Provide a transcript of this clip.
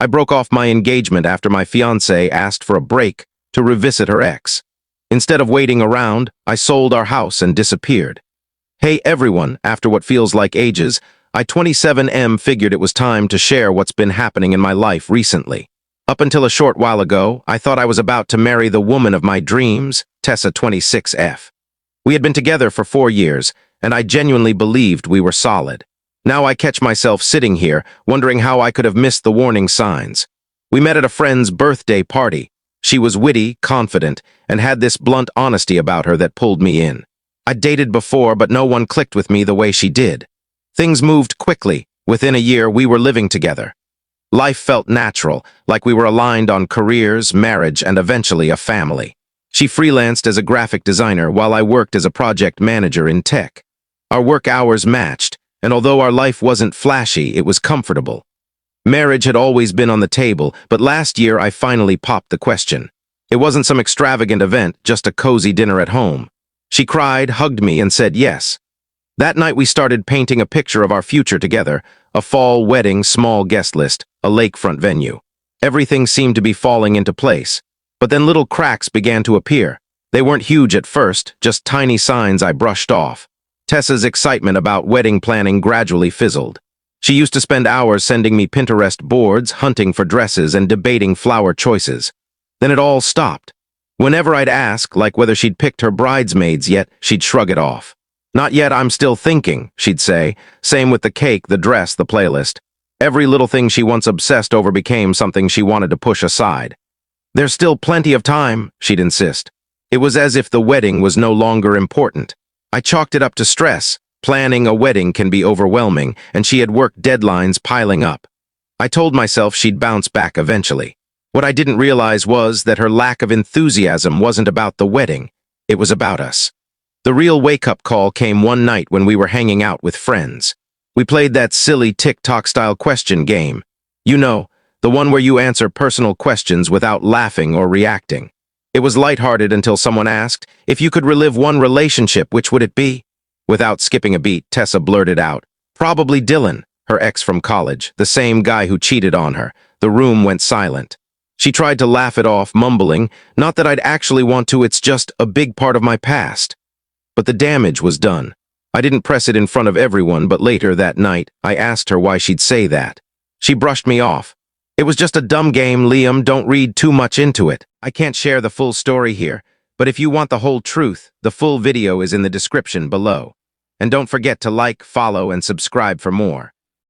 broke off my engagement after my fiancée asked for a break to revisit her ex. Instead of waiting around, I sold our house and disappeared. Hey everyone, after what feels like ages, I 27M figured it was time to share what's been happening in my life recently. Up until a short while ago, I thought I was about to marry the woman of my dreams, Tessa 26F. We had been together for 4 years, and I genuinely believed we were solid. Now I catch myself sitting here, wondering how I could have missed the warning signs. We met at a friend's birthday party. She was witty, confident, and had this blunt honesty about her that pulled me in. I'd dated before, but no one clicked with me the way she did. Things moved quickly. Within a year, we were living together. Life felt natural, like we were aligned on careers, marriage, and eventually a family. She freelanced as a graphic designer while I worked as a project manager in tech. Our work hours matched, and although our life wasn't flashy, it was comfortable. Marriage had always been on the table, but last year I finally popped the question. It wasn't some extravagant event, just a cozy dinner at home. She cried, hugged me, and said yes. That night we started painting a picture of our future together, a fall wedding, small guest list, a lakefront venue. Everything seemed to be falling into place, but then little cracks began to appear. They weren't huge at first, just tiny signs I brushed off. Tessa's excitement about wedding planning gradually fizzled. She used to spend hours sending me Pinterest boards, hunting for dresses, and debating flower choices. Then it all stopped. Whenever I'd ask, like whether she'd picked her bridesmaids yet, she'd shrug it off. "Not yet, I'm still thinking," she'd say. Same with the cake, the dress, the playlist. Every little thing she once obsessed over became something she wanted to push aside. "There's still plenty of time," she'd insist. It was as if the wedding was no longer important. I chalked it up to stress. Planning a wedding can be overwhelming, and she had work deadlines piling up. I told myself she'd bounce back eventually. What I didn't realize was that her lack of enthusiasm wasn't about the wedding. It was about us. The real wake-up call came one night when we were hanging out with friends. We played that silly TikTok-style question game. You know, the one where you answer personal questions without laughing or reacting. It was lighthearted until someone asked, if you could relive one relationship, which would it be? Without skipping a beat, Tessa blurted out, "Probably Dylan," her ex from college, the same guy who cheated on her. The room went silent. She tried to laugh it off, mumbling, "Not that I'd actually want to, it's just a big part of my past." But the damage was done. I didn't press it in front of everyone, but later that night, I asked her why she'd say that. She brushed me off. "It was just a dumb game, Liam, don't read too much into it. I can't share the full story here, but if you want the whole truth, the full video is in the description below. And don't forget to like, follow, and subscribe for more.